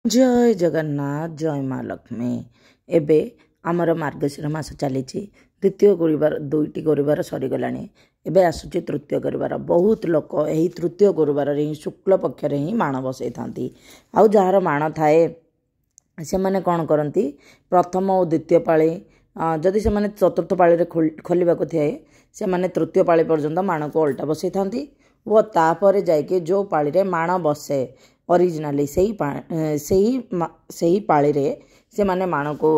जय जगन्नाथ जय माँ लक्ष्मी। एबे आमर मार्गशीर मास चली द्वितीय गुरुवार दुईटी गुरुवार सरीगला। एबे आसूची तृतीय गुरुवार। बहुत लोक यही तृतीय गुरुवार ही शुक्ल पक्ष ही माण बसई था। आउ जार माण थाए से माने कौन करती प्रथम और द्वितीय पाली जदि से माने चतुर्थ पाली खोलिबा को थाए से माने तृतीय पाली पर्यंत माण को उल्टा बसई था वो तापर जाके जो पाली रे माण बसे ओरिजिनाली सही पाली रे से माने माण को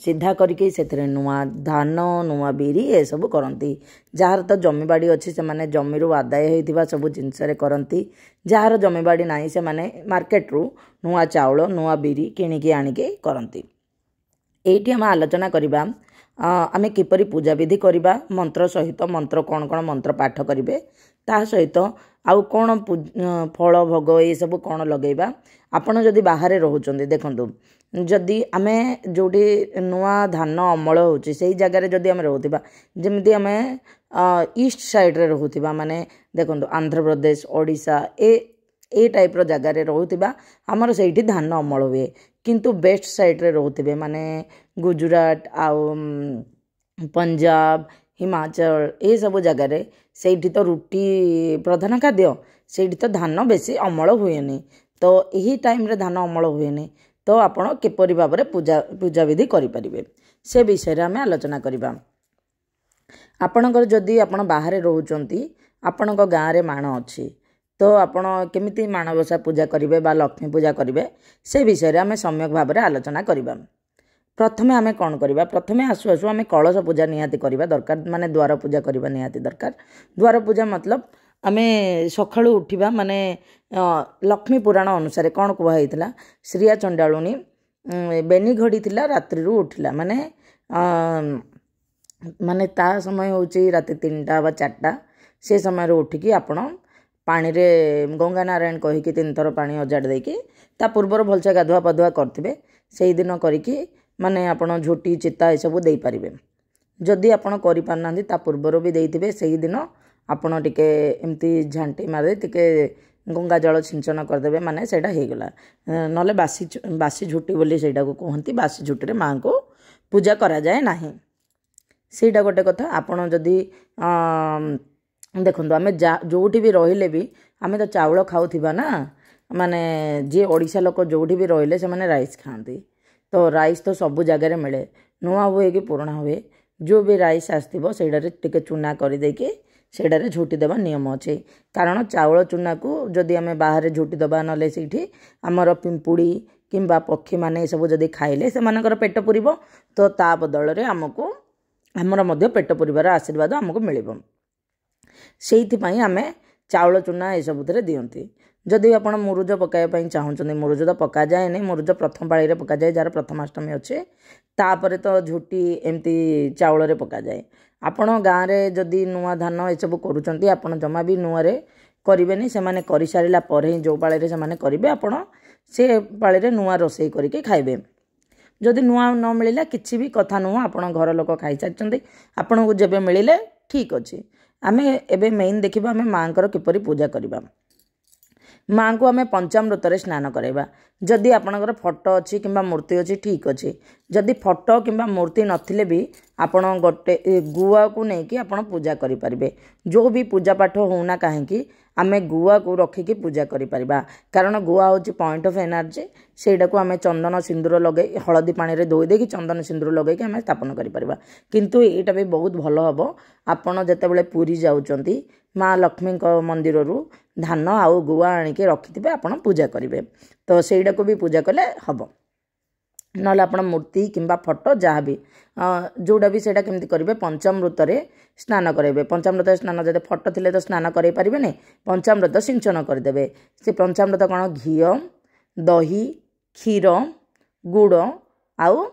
सीधा करके से नुआ धान नुआ बिरी ए सब करती। जार तो जमीबाड़ी अच्छी से माने जमी आदाय होता सब जिनस करती। जार जमीबाड़ी ना से माने मार्केट रू नुआ चाउल नुआ बिरी किणिकी आनिके करती। एठी आम आलोचना करबा आमे किपरि पूजा विधि करबा मंत्र सहित मंत्र कौन कौन मंत्र पाठ करेंगे ता सहित आउ कौन फल भोग ये सब कौन लगेबा। आपण जदि बाहर रोचते देखु जदि आमे जोटी नुआ धान अमल होची से जगार जदि आमे रोथिबा जेमती आमे ईस्ट साइड रे रोथिबा माने देखु आंध्र प्रदेश ओडिशा ए टाइप रो जगार रोथिबा हमर सेठी धान अमल हुए। किंतु वेस्ट साइड रे रोथिबे माने गुजरात आउ पंजाब हिमाचल ये सब जगार से तो रुटी प्रधान खाद्य से तो धान बेसी अमल हुए तो यही टाइम रे धान अमल हुए तो आपण किपरि भाव में पूजा विधि करें से विषय आम आलोचना करवा। आपणकर जदि आपण बाहर रोचंती आपण गाँव में माण अच्छी तो आपण केमिति माणबसा पूजा करेंगे बा लक्ष्मी पूजा करेंगे से विषय आम सम्यक भाव में आलोचना करवा। प्रथमे आमे कौन करवा प्रथमे आसु आसु आमे कलश पूजा निहाती करवा दरकार माने द्वार पूजा करवा निहाती दरकार। द्वार पूजा मतलब आमे सकाळु उठिबा माने लक्ष्मी पुराण अनुसार कौन कहला श्रिया चंडालुनी बेनी घड़ी थिला रात्रि रु उठिला माने माने ता समय होची राति 3टा बा 4टा से समय उठिकी आपण पानी रे गंगा नारायण कहिकी 3 थर पानी अजाड़ देकी ता पूर्वर भलसे गाधुआ पाधुआ करथिबे सेही दिन करिकी माने आपण झोटी चिता ये सब दे पारिबे। जदि आपण करि पारनांती ता पूर्वर भी देइथिबे सेही दिन आपण टिके एमती झांटी मारे टिके गंगा जल सिंचन करदेबे माने सेटा हे गला नले बासी झुटी बोली सेटा को कहंती बासी झुटी रे मां को पूजा करा जाए नाही सेटा गोटे कथा। आपण जदि देखंतु आमे जोठी भी रहिले भी आमे तो चाउल खाउथिबा ना माने जे ओडिसा लोक जोठी भी रहिले से माने राइस खांती तो राइस तो सबू जगार मिले नुआ हुए कि पुराणा हुए जो भी राइस आसो से टिके चूना करदेकि सेडारे झोटी देवा नियम अच्छे। कारण चाउल चूना को जदि आम बाहर झोटी देवा ना से आमर पिंपुड़ी किंबा पक्षी माने सब जदि खाइले से मानकर पेट पुरिब तो ता बदल रे आमको आमर मध्य पेट पुरिबार आशीर्वाद आमको मिलिबो। सेइथिपई आमे चाउल चूना ये सब दियंती। जदि आप मुरुज पकाइवाई चाहते मुरुज तो पका जाए नहीं मुरुज प्रथम पाली पका जाए जार प्रथमाष्टमी अच्छे तापर तो झुटी एमती चाउल रे पका जाए। आपण गाँव में जदि नुआ धान ये सब करुँच आपड़ जमा भी नुआ करें से मैंने कर सारा पर ही जो पाले से करेंगे आपण से पाले नुआ रोसई करके खाइबे। जदि नुआ न मिलला किसी भी कथा नुह आप घर लोक खाई सारी आपन को जब मिले ठीक अच्छे। आम एबे मेन देखा आम माँ किपरि पूजा करवा। माँ को आम पंचामृत स्नान कराइबा। जदि आपणकर फोटो अच्छी कि मूर्ति अच्छी ठीक अच्छे। जदि फोटो कि मूर्ति नथिले भी आपण गोटे गुआ को लेकिन आप पूजा करें जो भी पूजा पाठ होना कहीं आम गुआ को रखिकी पूजा करें कारण गुआ हूँ पॉइंट ऑफ एनर्जी सेटा को आम चंदन सिंदूर लगे हलदी पानी रे धोई देकी चंदन सिंदूर लगे आम स्थापन करें। किंतु यहाँ भी बहुत भल हम आपड़ जिते पुरी जाऊँच माँ लक्ष्मी मंदिर रू धान आउ गुआ आणिके रखिथे आप पूजा करेंगे तो सेटा को भी पूजा कले हम ना आप मूर्ति किंबा फोटो जहाँ भी जोड़ा भी सेटा केमती करेंगे पंचामृत स्नान करेंगे। पंचामृत स्नान जब फोटो थिले तो स्नान करे पारिबे नहीं पंचामृत सिंचन करदेवे। से पंचामृत कौन घी दही क्षीर गुड़ आउ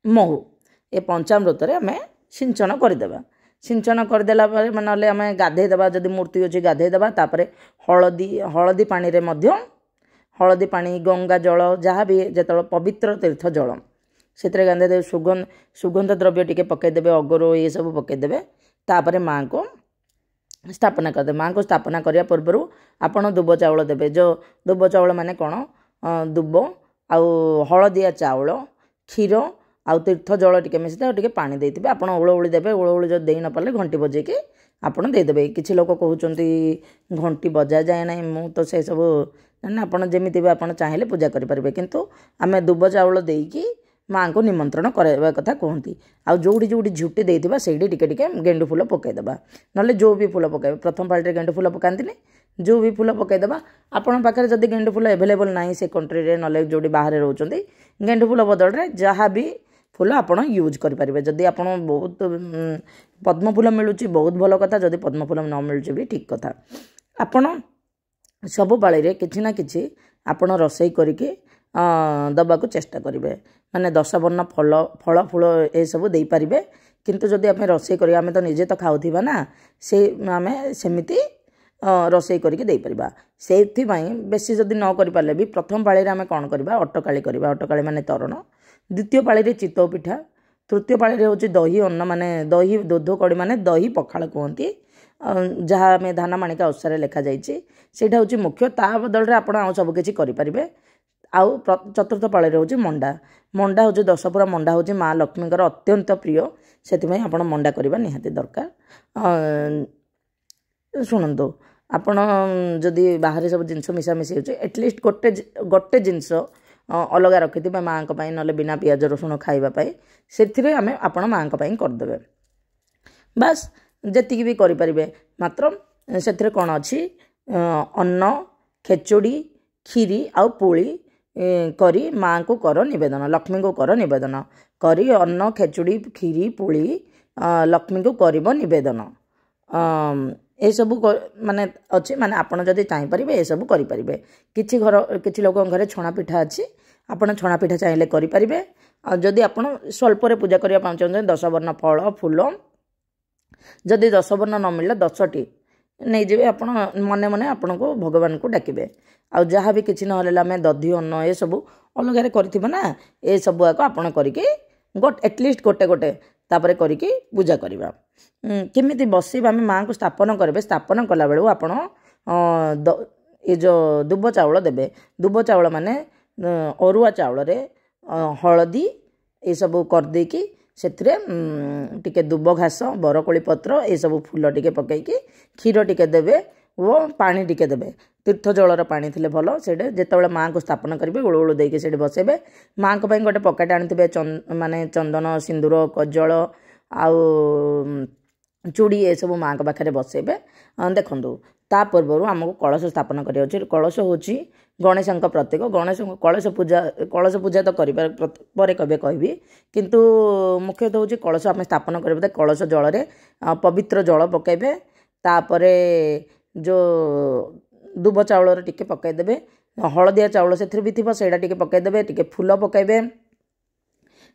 महू ए पंचामृत आम सिंचन करदेवा। सिंचन करदेला ना आम गाधेदेवा जदि मूर्ति अच्छी गाधेदेवा तापर हलदी पानी रे मध्य हलदी पानी गंगा जल जहाँ भी जो पवित्र तीर्थ जल से गाधेदे सुगंध द्रव्य टिके पकईदेवे अगरो ये सब पकईदेवे तापर माँ को स्थापना करदे। माँ को स्थापना करने पूर्व आपड़ दुब चाउल देवे जो दुब चाउल माने कौन दुब आउ हलदिया चाउल क्षीर आउ तीर्थ जल टिके मिसाई टिके पानी देते आप ओळोळी देवे ओळोळी जो दे न पारे घंटी बजेकी आपड़ देदेवे किसी लोक कहते घंटी बजा जाए ना मु तो से सब आपड़ जमी भी आप चाहिए पूजा करेंगे किंतु आम दुब चाउल देकी माँ को निमंत्रण करवा कथा कहती आउ जोड़ी जोड़ी झुटी देवा से टिके गेंडु फूल पकईदेवा ना जो भी फूल पकईबे प्रथम पार्टी गेंडु फूल पकाती जो भी फूल पकईदेवा आपण पाखे जदि गेंडु फूल एभेलेबल ना से कंट्री रे ना जो बाहर रोचे गेंडु फूल बदल में जहाँ भी फूल आप यूज करेंगे जदि आप बहुत पद्म फूल मिलूँ बहुत भल कथा जदि पद्म फूल न मिलूँ भी ठीक कथा आपण सबु पाली किसी ना कि आपण रोसई करके दबाक चेष्टा करेंगे माने 10 वर्ण फल फल फूल ये सब दे पारे किंतु जदि आम रोसई कर आम तो निजे तो खाऊा ना से आम सेमती रोसई करके दे पारिबा से बेसी जदि न कर पारे भी प्रथम पाली आम कौन करवा अटकाली करवा अटकाली माने तरण द्वितीय पाली चितौ पिठा तृतीय पाली हूँ दही अन्न माने दही दूध कड़ी माने दही पखाल कहती जहाँ आम धान माणिका ओषार लिखा जाटा हूँ मुख्य ता बदल में आप सबकि करें आउ चतुर्थ पाली हूँ मंडा मंडा हूँ 10 पूरा मंडा हूँ माँ लक्ष्मीकर अत्यंत प्रिय से आप मंडा करवा निहाती दरकार शुणु आपण जदि बाहर सब जिनस मिसामिशी हो एटलिस्ट गोटे जिनस अलग रखि माँ ना बिना पियाज रसुण खावाई से आम आपण माँ करदे बास जी भी करें मात्र से कौन अच्छी अन्न खेचुड़ी खीरी आउ पुली करी माँ को कर निवेदन लक्ष्मी को कर निवेदन करी अन्न खेचुड़ी खीरी पुली लक्ष्मी को कर निवेदन ये सब माने अच्छे माने आपड़ जदि चाहिए ये सब करें किसी लोक घर छणा पिठा अच्छी आपड़ छणा पिठा चाहिए करेंगे जदि आप स्वल्प पूजा करने चाहते 10 वर्ण फल फूल जदि 10 वर्ण न मिलला 10टी नहीं जे आप मने मने आपण को भगवान को डाकिबे आ जहाँ भी किसी ना आम दधी अन्न ये सब अलग करना ये सब आपड़ करके एटलिस्ट गोटे गोटे तापर करके पूजा करवा केमिति बसैबा आम माँ को स्थापन करेंगे स्थापन कला बेलू आपण ये जो दुब चाउल देवे दुब चाउल माने अरुआ चाउल रे हलदी ये सब करदेकी से टिके दुब घास बरकोली पत्र ये सब फूल टिके पकईकी क्षीर टिके देवे वो पानी टिके देवे तीर्थ जलर पानी थिले भल से जिते माँ को स्थापन करेंगे ओळू ओळू देके से बसैबे माँ को गोटे पकेट आनिथिबे माने चंदन सिंदूर कज्जल आउ चूड़ी ये सब माँ के पाखे बसैबे देखु ता पूर्व आमको कलश स्थापन कर कलश हूँ गणेश प्रतीक गणेश कलश पूजा तो पर कहि किंतु मुख्यतः हूँ कलश आम स्थापन करेंगे कलश जल रे पवित्र जल पकेबे तापरे जो दुब चाउल टिके पकईदेवे हलदिया चाउल से भी थी से पकईदेवे टिके फूल पकईबे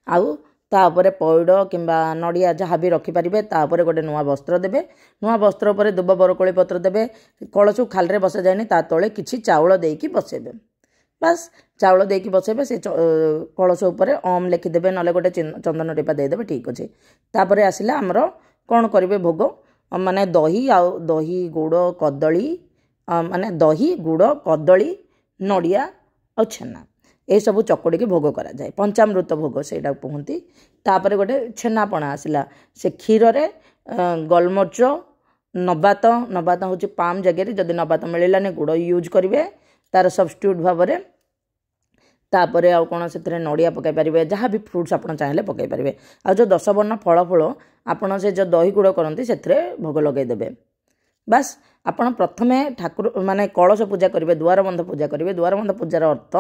आउ तापर पैड़ किंबा नड़िया जहाँ भी रखिपारे तापर गोटे नुआ वस्त्र देवे नुआ वस्त्र पर दुब बरकोली पत्र देवे कलश खाल बसा जाए ता तले किछि चाउल देकी बसैबे बास चाउल देकी बसैबे से कलश उपर ओम लिखिदेवे ना गोटे चंदन टीपा देदेवे ठीक अच्छे तापर आसला आमर कौन करेंगे भोग माने दही आउ दही गुड़ कदली माने दही गुड़ कदली नड़िया और छेना ये सब चकड़ी की भोग करा जाए पंचामृत भोग से कहती तापर गोटे छेनापणा आसला से क्षीर रे गोलमरिच नबात नबात हूँ पाम जगह जदि नबात मिलानी गुड़ यूज करेंगे तार सब्स्टिट्यूट भाव में तापर आउ कौन से नड़िया पकई पारे जहाँ भी फ्रुट्स आप चाहिए पकई पारे आ जो 10 वर्ण फल फूल आपड़ से जो दही गुड़ करती से भोग लगेदेवे बास आपण प्रथमे ठाकुर माने कलश पूजा करेंगे द्वार बंध पूजा करेंगे द्वार बंध पूजार अर्थ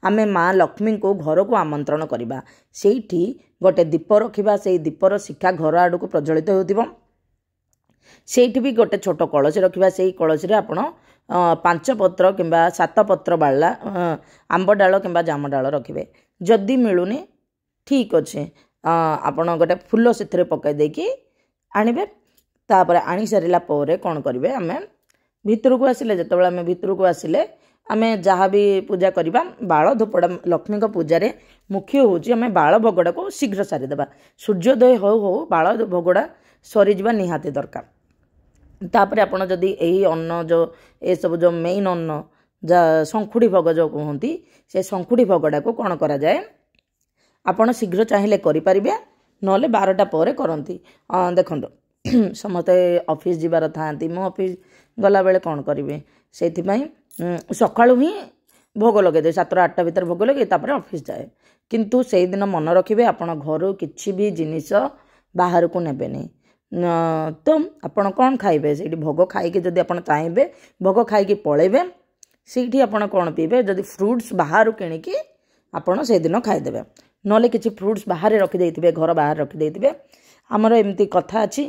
आम माँ लक्ष्मी को घर को आमंत्रण करवा से गोटे दीप रखा से दीपर शिखा घर आड़ को प्रज्वलित हो भी गोटे छोट कलश रखा से कलश आप 5 पत्र किंबा 7 पत्र बाला आंब डाल किंबा जाम डाल रखिए जदि मिलूनी ठीक अच्छे आपड़ गोटे फूल से पकई देकी आणवे तापर आनी सारा पर कौन करेंगे आम भितर को आसिले जो आम भितर को आसिले आम जहाँ भी पूजा करवा बाल धूपड़ा लक्ष्मी पूजार मुख्य हूँ आम बाल भोगड़ा को शीघ्र सारीदेवा सूर्योदय हो बाल भोगड़ा सरीजा निहाती दरकार तापर आपड़ जदि यही अन्न जो ये सब जो मेन अन्न ଶଙ୍ଖୁଡ଼ି ଭୋଗ ଯେଉଁ କୁହନ୍ତି ସେ ଶଙ୍ଖୁଡ଼ି ଭୋଗଟାକୁ କ'ଣ କରାଯାଏ ଆପଣ ଶୀଘ୍ର ଚାହିଁଲେ କରିପାରିବେ ନହେଲେ 12ଟା ପରେ କରନ୍ତି। ଦେଖନ୍ତୁ ସମସ୍ତେ ଅଫିସ୍ ଯିବାର ଥାଆନ୍ତି, ମୁଁ ଅଫିସ୍ ଗଲାବେଳେ କ'ଣ କରିବି ସେଇଥିପାଇଁ ସକାଳୁ ହିଁ ଭୋଗ ଲଗାଇଦେବେ 7ଟା 8ଟା ଭିତରେ ଭୋଗ ଲଗାଇ ତାପରେ ଅଫିସ୍ ଯାଏ। କିନ୍ତୁ ସେଇଦିନ ମନେ ରଖିବେ ଆପଣ ଘରୁ କିଛି ବି ଜିନିଷ ବାହାରକୁ ନେବେନି। ତ ଆପଣ କ'ଣ ଖାଇବେ ସେଇଠି ଭୋଗ ଖାଇକି ଯଦି ଆପଣ ଚାହିଁବେ ଭୋଗ ଖାଇକି ପଳେଇବେ ସେଇଠି ଆପଣ କ'ଣ ପିଇବେ ଯଦି ଫ୍ରୁଟ୍ସ ବାହାରୁ କିଣିକି ଆପଣ ସେଇଦିନ ଖାଇଦେବେ ନହେଲେ କିଛି ଫ୍ରୁଟ୍ସ ବାହାରେ ରଖିଦେଇଥିବେ ଘର ବାହାରେ ରଖିଦେଇଥିବେ। ଆମର ଏମିତି କଥା ଅଛି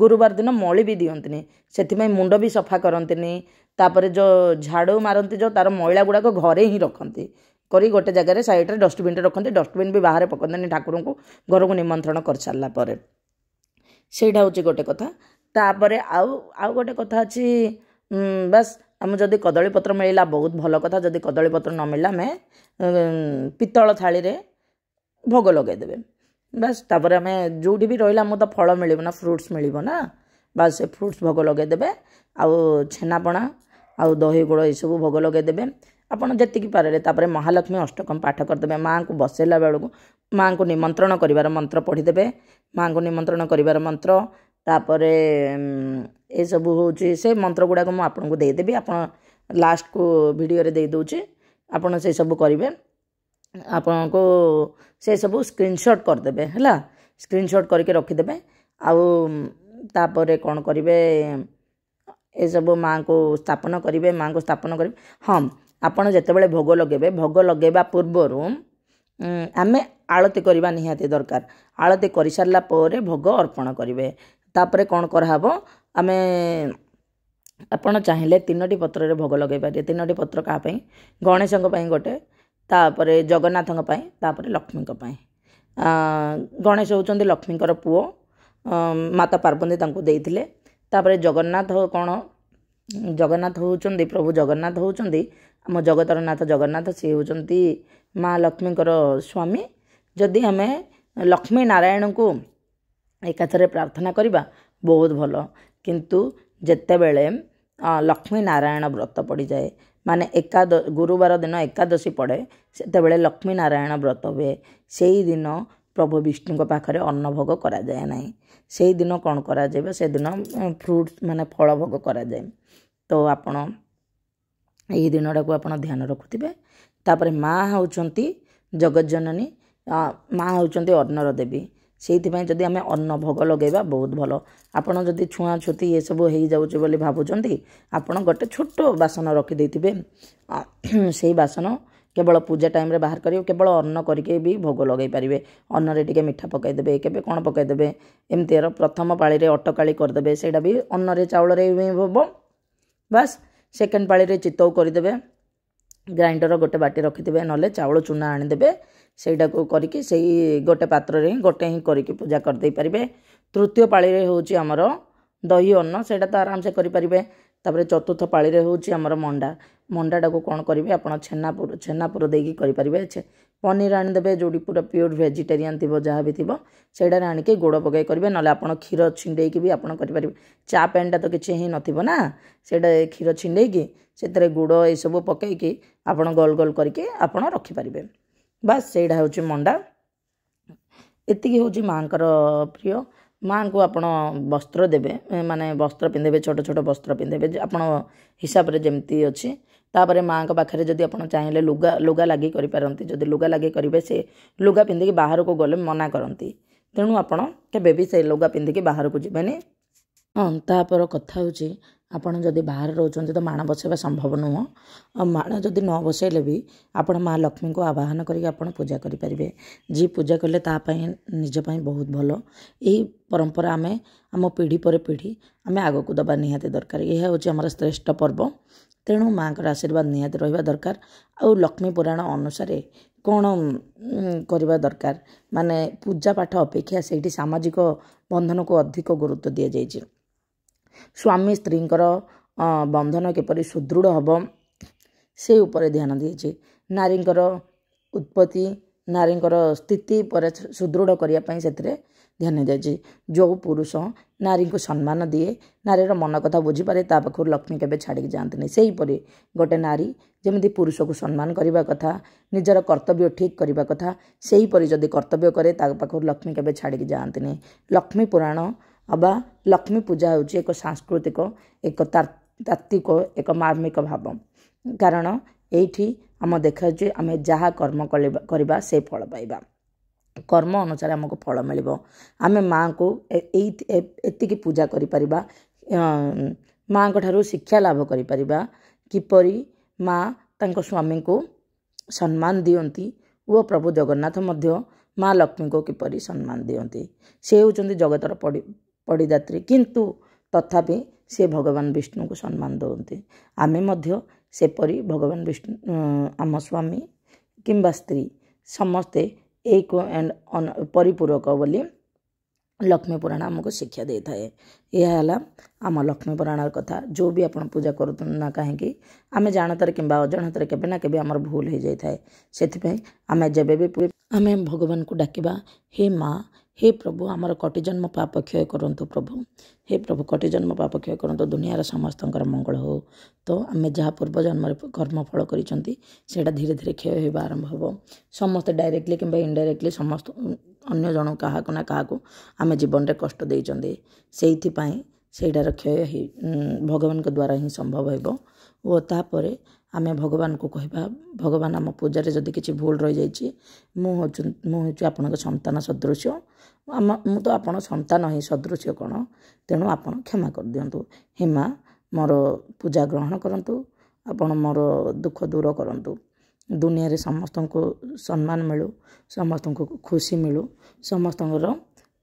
ଗୁରୁବାର ଦିନ ମଳି ବି ଦିଅନ୍ତିନି ସେଥିପାଇଁ ମୁଣ୍ଡ ବି ସଫା କରନ୍ତିନି। ତାପରେ ଯେଉଁ ଝାଡ଼ୁ ମାରନ୍ତି ଯେଉଁ ତା'ର ମଇଳା ଗୁଡ଼ାକ ଘରେ ହିଁ ରଖନ୍ତି କରି ଗୋଟେ ଜାଗାରେ ସାଇଡ଼୍ରେ ଡଷ୍ଟବିନ୍ରେ ରଖନ୍ତି। ଡଷ୍ଟବିନ୍ ବି ବାହାରେ ପକାନ୍ତିନି ଠାକୁରଙ୍କୁ ଘରକୁ ନିମନ୍ତ୍ରଣ କରିସାରିଲା ପରେ। ସେଇଟା ହେଉଛି ଗୋଟେ କଥା। ତାପରେ ଆଉ ଗୋଟେ କଥା ଅଛି ବାସ୍ ଆମେ ଯଦି କଦଳୀପତ୍ର ମିଳିଲା ବହୁତ ଭଲ କଥା, ଯଦି କଦଳୀପତ୍ର ନ ମିଳିଲା ଆମେ ପିତ୍ତଳ ଥାଳିରେ ଭୋଗ ଲଗାଇଦେବେ ବାସ୍। ତାପରେ ଆମେ ଯେଉଁଠି ବି ରହିଲା ଆମକୁ ତ ଫଳ ମିଳିବ ନା ଫ୍ରୁଟ୍ସ ମିଳିବ ନା ବାସ୍ ସେ ଫ୍ରୁଟ୍ସ ଭୋଗ ଲଗାଇଦେବେ। ଆଉ ଛେନାପଣା ଆଉ ଦହି ଗୁଡ଼ ଏସବୁ ଭୋଗ ଲଗାଇଦେବେ ଆପଣ ଯେତିକି ପାରିଲେ। ତାପରେ ମହାଲକ୍ଷ୍ମୀ ଅଷ୍ଟକମ୍ ପାଠ କରିଦେବେ। ମାଆଙ୍କୁ ବସାଇଲା ବେଳକୁ ମାଆଙ୍କୁ ନିମନ୍ତ୍ରଣ କରିବାର ମନ୍ତ୍ର ପଢ଼ିଦେବେ। ମାଆଙ୍କୁ ନିମନ୍ତ୍ରଣ କରିବାର ମନ୍ତ୍ର ତାପରେ ଏସବୁ ହେଉଛି ସେ ମନ୍ତ୍ର ଗୁଡ଼ାକ ମୁଁ ଆପଣଙ୍କୁ ଦେଇଦେବି, ଆପଣ ଲାଷ୍ଟକୁ ଭିଡ଼ିଓରେ ଦେଇଦେଉଛି ଆପଣ ସେସବୁ କରିବେ। ଆପଣଙ୍କୁ ସେସବୁ ସ୍କ୍ରିନଶଟ୍ କରିଦେବେ ହେଲା, ସ୍କ୍ରିନଶଟ୍ କରିକି ରଖିଦେବେ। ଆଉ ତାପରେ କ'ଣ କରିବେ ଏସବୁ ମାଆଙ୍କୁ ସ୍ଥାପନ କରିବେ। ହଁ ଆପଣ ଯେତେବେଳେ ଭୋଗ ଲଗାଇବେ ଭୋଗ ଲଗାଇବା ପୂର୍ବରୁ ଆମେ ଆଳତି କରିବା ନିହାତି ଦରକାର। ଆଳତି କରିସାରିଲା ପରେ ଭୋଗ ଅର୍ପଣ କରିବେ। ତାପରେ କ'ଣ କରାହେବ ଆପଣ ଚାହିଁଲେ 3ଟି ପତ୍ରରେ ଭୋଗ ଲଗାଇ ପାରିବେ। 3ଟି ପତ୍ର କାହା ପାଇଁ ଗଣେଶଙ୍କ ପାଇଁ ଗୋଟେ, ତାପରେ ଜଗନ୍ନାଥଙ୍କ ପାଇଁ, ତାପରେ ଲକ୍ଷ୍ମୀଙ୍କ ପାଇଁ। ଗଣେଶ ହେଉଛନ୍ତି ଲକ୍ଷ୍ମୀଙ୍କର ପୁଅ, ମାତା ପାର୍ବତୀ ତାଙ୍କୁ ଦେଇଥିଲେ। ତାପରେ ଜଗନ୍ନାଥ ହେଉଛନ୍ତି ପ୍ରଭୁ ଜଗନ୍ନାଥ ହେଉଛନ୍ତି ଆମ ଜଗତର ନାଥ ଜଗନ୍ନାଥ, ସିଏ ହେଉଛନ୍ତି ମା ଲକ୍ଷ୍ମୀଙ୍କର ସ୍ୱାମୀ। ଯଦି ଆମେ ଲକ୍ଷ୍ମୀ ନାରାୟଣଙ୍କୁ ଏକାଥରେ ପ୍ରାର୍ଥନା କରିବା ବହୁତ ଭଲ। କିନ୍ତୁ ଯେତେବେଳେ ଲକ୍ଷ୍ମୀ ନାରାୟଣ ବ୍ରତ ପଡ଼ିଯାଏ ମାନେ ଗୁରୁବାର ଦିନ ଏକାଦଶୀ ପଡ଼େ ସେତେବେଳେ ଲକ୍ଷ୍ମୀ ନାରାୟଣ ବ୍ରତ ହୁଏ। ସେଇଦିନ ପ୍ରଭୁ ବିଷ୍ଣୁଙ୍କ ପାଖରେ ଅନ୍ନ ଭୋଗ କରାଯାଏ ନାହିଁ। ସେଇଦିନ କ'ଣ କରାଯାଏ ସେଦିନ ଫ୍ରୁଟ୍ସ ମାନେ ଫଳ ଭୋଗ କରାଯାଏ। ତ ଆପଣ ଏହି ଦିନଟାକୁ ଆପଣ ଧ୍ୟାନ ରଖୁଥିବେ। ତାପରେ ମା ହେଉଛନ୍ତି ଜଗଜ୍ଜନନୀ, ମା ହେଉଛନ୍ତି ଅନ୍ନର ଦେବୀ। ସେଇଥିପାଇଁ ଯଦି ଆମେ ଅନ୍ନ ଭୋଗ ଲଗାଇବା ବହୁତ ଭଲ। ଆପଣ ଯଦି ଛୁଆଁଛୁତି ଏସବୁ ହେଇଯାଉଛି ବୋଲି ଭାବୁଛନ୍ତି ଆପଣ ଗୋଟେ ଛୋଟ ବାସନ ରଖିଦେଇଥିବେ। ସେଇ ବାସନ କେବଳ ପୂଜା ଟାଇମ୍ରେ ବାହାର କରିବେ, କେବଳ ଅନ୍ନ କରିକି ବି ଭୋଗ ଲଗାଇ ପାରିବେ। ଅନ୍ନରେ ଟିକେ ମିଠା ପକାଇଦେବେ, କେବେ କ'ଣ ପକାଇଦେବେ, ଏମିତିର ପ୍ରଥମ ପାଳିରେ ଅଟକାଳି କରିଦେବେ, ସେଇଟା ବି ଅନ୍ନରେ ଚାଉଳରେ ହେବ ବାସ୍। ସେକେଣ୍ଡ ପାଳିରେ ଚିତଉ କରିଦେବେ, ଗ୍ରାଇଣ୍ଡର ଗୋଟେ ବାଟି ରଖିଥିବେ ନହେଲେ ଚାଉଳ ଚୁନା ଆଣିଦେବେ, ସେଇଟାକୁ କରିକି ସେଇ ଗୋଟେ ପାତ୍ରରେ ହିଁ କରିକି ପୂଜା କରିଦେଇ ପାରିବେ। ତୃତୀୟ ପାଳିରେ ହେଉଛି ଆମର ଦହି ଅନ୍ନ, ସେଇଟା ତ ଆରାମସେ କରିପାରିବେ। ତାପରେ ଚତୁର୍ଥ ପାଳିରେ ହେଉଛି ଆମର ମଣ୍ଡାଟାକୁ କ'ଣ କରିବେ ଆପଣ ଛେନାପୁର ଦେଇକି କରିପାରିବେ। ପନିର ଆଣିଦେବେ ଯେଉଁଠି ପୁରା ପିଓର ଭେଜିଟେରିଆନ୍ ଥିବ ଯାହା ବି ଥିବ ସେଇଟାରେ ଆଣିକି ଗୁଡ଼ ପକାଇ କରିବେ, ନହେଲେ ଆପଣ କ୍ଷୀର ଛିଣ୍ଡେଇକି ବି ଆପଣ କରିପାରିବେ। ଚା ପ୍ୟାନ୍ଟା ତ କିଛି ହିଁ ନଥିବ ନା, ସେଇଟା କ୍ଷୀର ଛିଣ୍ଡେଇକି ସେଥିରେ ଗୁଡ଼ ଏସବୁ ପକାଇକି ଆପଣ ଗୋଲ ଗୋଲ କରିକି ଆପଣ ରଖିପାରିବେ ବାସ୍। ସେଇଟା ହେଉଛି ମଣ୍ଡା। ଏତିକି ହେଉଛି ମାଆଙ୍କର ପ୍ରିୟ। ମାଆଙ୍କୁ ଆପଣ ବସ୍ତ୍ର ଦେବେ, ମାନେ ବସ୍ତ୍ର ପିନ୍ଧେବେ, ଛୋଟ ଛୋଟ ବସ୍ତ୍ର ପିନ୍ଧେବେ ଆପଣ ହିସାବରେ ଯେମିତି ଅଛି। ତାପରେ ମାଆଙ୍କ ପାଖରେ ଯଦି ଆପଣ ଚାହିଁଲେ ଲୁଗା ଲାଗି କରିପାରନ୍ତି, ଯଦି ଲୁଗା ଲାଗି କରିବେ ସେ ଲୁଗା ପିନ୍ଧିକି ବାହାରକୁ ଗଲେ ମନା କରନ୍ତି, ତେଣୁ ଆପଣ କେବେ ବି ସେ ଲୁଗା ପିନ୍ଧିକି ବାହାରକୁ ଯିବେନି। ତାପରେ କଥା ହେଉଛି ଆପଣ ଯଦି ବାହାରେ ରହୁଛନ୍ତି ତ ମାଣ ବସାଇବା ସମ୍ଭବ ନୁହଁ। ମାଣ ଯଦି ନ ବସାଇଲେ ବି ଆପଣ ମା ଲକ୍ଷ୍ମୀଙ୍କୁ ଆବାହନ କରିକି ଆପଣ ପୂଜା କରିପାରିବେ। ଯିଏ ପୂଜା କଲେ ତା ପାଇଁ ନିଜ ପାଇଁ ବହୁତ ଭଲ। ଏହି ପରମ୍ପରା ଆମେ ଆମ ପିଢ଼ି ପରେ ପିଢ଼ି ଆମେ ଆଗକୁ ଦେବା ନିହାତି ଦରକାର। ଏହା ହେଉଛି ଆମର ଶ୍ରେଷ୍ଠ ପର୍ବ, ତେଣୁ ମାଆଙ୍କର ଆଶୀର୍ବାଦ ନିହାତି ରହିବା ଦରକାର। ଆଉ ଲକ୍ଷ୍ମୀ ପୁରାଣ ଅନୁସାରେ କ'ଣ କରିବା ଦରକାର ମାନେ ପୂଜା ପାଠ ଅପେକ୍ଷା ସେଇଠି ସାମାଜିକ ବନ୍ଧନକୁ ଅଧିକ ଗୁରୁତ୍ୱ ଦିଆଯାଇଛି। ସ୍ୱାମୀ ସ୍ତ୍ରୀଙ୍କର ବନ୍ଧନ କିପରି ସୁଦୃଢ଼ ହେବ ସେ ଉପରେ ଧ୍ୟାନ ଦିଆଯାଇଛି। ନାରୀଙ୍କର ଉତ୍ପତ୍ତି ନାରୀଙ୍କର ସ୍ଥିତି ପରେ ସୁଦୃଢ଼ କରିବା ପାଇଁ ସେଥିରେ ଧ୍ୟାନ ଦିଆଯାଇଛି। ଯେଉଁ ପୁରୁଷ ନାରୀଙ୍କୁ ସମ୍ମାନ ଦିଏ, ନାରୀର ମନ କଥା ବୁଝିପାରେ, ତା ପାଖରୁ ଲକ୍ଷ୍ମୀ କେବେ ଛାଡ଼ିକି ଯାଆନ୍ତିନି। ସେହିପରି ଗୋଟେ ନାରୀ ଯେମିତି ପୁରୁଷକୁ ସମ୍ମାନ କରିବା କଥା, ନିଜର କର୍ତ୍ତବ୍ୟ ଠିକ୍ କରିବା କଥା, ସେହିପରି ଯଦି କର୍ତ୍ତବ୍ୟ କରେ ତା ପାଖରୁ ଲକ୍ଷ୍ମୀ କେବେ ଛାଡ଼ିକି ଯାଆନ୍ତିନି। ଲକ୍ଷ୍ମୀ ପୁରାଣ ବା ଲକ୍ଷ୍ମୀ ପୂଜା ହେଉଛି ଏକ ସାଂସ୍କୃତିକ, ଏକ ତାତ୍ତ୍ୱିକ, ଏକ ମାର୍ମିକ ଭାବ। କାରଣ ଏଇଠି ଆମ ଦେଖାଯାଉଛି ଆମେ ଯାହା କର୍ମ କରିବା ସେ ଫଳ ପାଇବା। କର୍ମ ଅନୁସାରେ ଆମକୁ ଫଳ ମିଳିବ। ଆମେ ମାଆଙ୍କୁ ଏତିକି ପୂଜା କରିପାରିବା, ମାଆଙ୍କ ଠାରୁ ଶିକ୍ଷା ଲାଭ କରିପାରିବା କିପରି ମାଆ ତାଙ୍କ ସ୍ୱାମୀଙ୍କୁ ସମ୍ମାନ ଦିଅନ୍ତି ଓ ପ୍ରଭୁ ଜଗନ୍ନାଥ ମଧ୍ୟ ମାଆ ଲକ୍ଷ୍ମୀଙ୍କୁ କିପରି ସମ୍ମାନ ଦିଅନ୍ତି। ସେ ହେଉଛନ୍ତି ଜଗତର ପଡ଼ିଦାତ୍ରୀ, କିନ୍ତୁ ତଥାପି ସେ ଭଗବାନ ବିଷ୍ଣୁଙ୍କୁ ସମ୍ମାନ ଦିଅନ୍ତି। ଆମେ ମଧ୍ୟ ସେପରି ଭଗବାନ ବିଷ୍ଣୁ, ଆମ ସ୍ୱାମୀ କିମ୍ବା ସ୍ତ୍ରୀ ସମସ୍ତେ ଏକ ପରିପୂରକ ବୋଲି ଲକ୍ଷ୍ମୀ ପୁରାଣ ଆମକୁ ଶିକ୍ଷା ଦେଇଥାଏ। ଏହା ହେଲା ଆମ ଲକ୍ଷ୍ମୀ ପୁରାଣର କଥା। ଯେଉଁ ବି ଆପଣ ପୂଜା କରୁନ୍ତୁ ନା କାହିଁକି, ଆମେ ଜାଣତରେ କିମ୍ବା ଅଜାଣତରେ କେବେ ନା କେବେ ଆମର ଭୁଲ ହୋଇଯାଇଥାଏ। ସେଥିପାଇଁ ଆମେ ଯେବେ ବି ଆମେ ଭଗବାନଙ୍କୁ ଡାକିବା, ହେ ମା', ହେ ପ୍ରଭୁ, ଆମର କୋଟି ଜନ୍ମ ପାପ କ୍ଷୟ କରନ୍ତୁ ପ୍ରଭୁ, ହେ ପ୍ରଭୁ କୋଟି ଜନ୍ମ ପାପ କ୍ଷୟ କରନ୍ତୁ, ଦୁନିଆର ସମସ୍ତଙ୍କର ମଙ୍ଗଳ ହେଉ। ତ ଆମେ ଯାହା ପୂର୍ବ ଜନ୍ମରେ କର୍ମଫଳ କରିଛନ୍ତି ସେଇଟା ଧୀରେ ଧୀରେ କ୍ଷୟ ହେବା ଆରମ୍ଭ ହେବ। ସମସ୍ତେ ଡାଇରେକ୍ଟଲି କିମ୍ବା ଇନଡାଇରେକ୍ଟଲି ସମସ୍ତ ଅନ୍ୟ ଜଣକୁ କାହାକୁ ନା କାହାକୁ ଆମେ ଜୀବନରେ କଷ୍ଟ ଦେଇଛନ୍ତି। ସେଇଥିପାଇଁ ସେଇଟାର କ୍ଷୟ ଭଗବାନଙ୍କ ଦ୍ୱାରା ହିଁ ସମ୍ଭବ ହେବ। ଓ ତାପରେ ଆମେ ଭଗବାନଙ୍କୁ କହିବା, ଭଗବାନ ଆମ ପୂଜାରେ ଯଦି କିଛି ଭୁଲ ରହିଯାଇଛି, ମୁଁ ହେଉଛି ଆପଣଙ୍କ ସନ୍ତାନ ସଦୃଶ୍ୟ, ମୁଁ ତ ଆପଣ ସନ୍ତାନ ହିଁ, ସଦୃଶ୍ୟ କ'ଣ, ତେଣୁ ଆପଣ କ୍ଷମା କରିଦିଅନ୍ତୁ। ହେ ମା', ମୋର ପୂଜା ଗ୍ରହଣ କରନ୍ତୁ, ଆପଣ ମୋର ଦୁଃଖ ଦୂର କରନ୍ତୁ। ଦୁନିଆରେ ସମସ୍ତଙ୍କୁ ସମ୍ମାନ ମିଳୁ, ସମସ୍ତଙ୍କୁ ଖୁସି ମିଳୁ, ସମସ୍ତଙ୍କର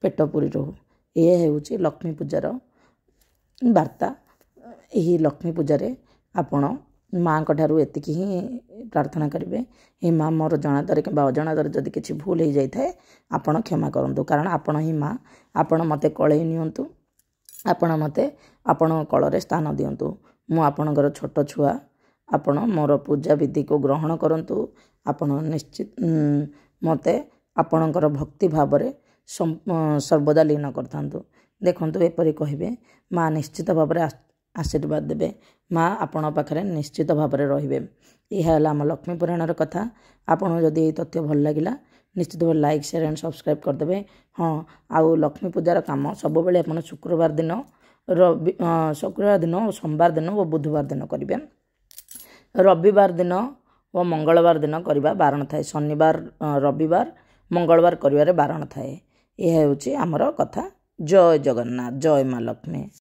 ପେଟ ପୁରି ରହୁ। ଏହା ହେଉଛି ଲକ୍ଷ୍ମୀ ପୂଜାର ବାର୍ତ୍ତା। ଏହି ଲକ୍ଷ୍ମୀ ପୂଜାରେ ଆପଣ ମାଆଙ୍କ ଠାରୁ ଏତିକି ହିଁ ପ୍ରାର୍ଥନା କରିବେ, ହେ ମା', ମୋର ଜଣାତରେ କିମ୍ବା ଅଜଣାତରେ ଯଦି କିଛି ଭୁଲ ହୋଇଯାଇଥାଏ ଆପଣ କ୍ଷମା କରନ୍ତୁ। କାରଣ ଆପଣ ହିଁ ମା', ଆପଣ ମୋତେ କଳେଇ ନିଅନ୍ତୁ, ଆପଣ ମୋତେ ଆପଣଙ୍କ କଳରେ ସ୍ଥାନ ଦିଅନ୍ତୁ। ମୁଁ ଆପଣଙ୍କର ଛୋଟ ଛୁଆ, ଆପଣ ମୋର ପୂଜା ବିଧିକୁ ଗ୍ରହଣ କରନ୍ତୁ। ଆପଣ ନିଶ୍ଚିତ ମୋତେ ଆପଣଙ୍କର ଭକ୍ତି ଭାବରେ ସର୍ବଦା ଲୀନ କରିଥାନ୍ତୁ। ଦେଖନ୍ତୁ, ଏପରି କହିବେ, ମା' ନିଶ୍ଚିତ ଭାବରେ ଆଶୀର୍ବାଦ ଦେବେ, ମା' ଆପଣଙ୍କ ପାଖରେ ନିଶ୍ଚିତ ଭାବରେ ରହିବେ। ଏହା ହେଲା ଆମ ଲକ୍ଷ୍ମୀ ପୁରାଣର କଥା। ଆପଣଙ୍କୁ ଯଦି ଏହି ତଥ୍ୟ ଭଲ ଲାଗିଲା ନିଶ୍ଚିତ ଭାବରେ ଲାଇକ୍, ସେୟାର ଆଣ୍ଡ ସବସ୍କ୍ରାଇବ୍ କରିଦେବେ। ହଁ, ଆଉ ଲକ୍ଷ୍ମୀ ପୂଜାର କାମ ସବୁବେଳେ ଆପଣ ଶୁକ୍ରବାର ଦିନ, ସୋମବାର ଦିନ ଓ ବୁଧବାର ଦିନ କରିବେ। ରବିବାର ଦିନ ଓ ମଙ୍ଗଳବାର ଦିନ କରିବା ବାରଣ ଥାଏ। ଶନିବାର, ରବିବାର, ମଙ୍ଗଳବାର କରିବାରେ ବାରଣ ଥାଏ। ଏହା ହେଉଛି ଆମର କଥା। ଜୟ ଜଗନ୍ନାଥ, ଜୟ ମା ଲକ୍ଷ୍ମୀ।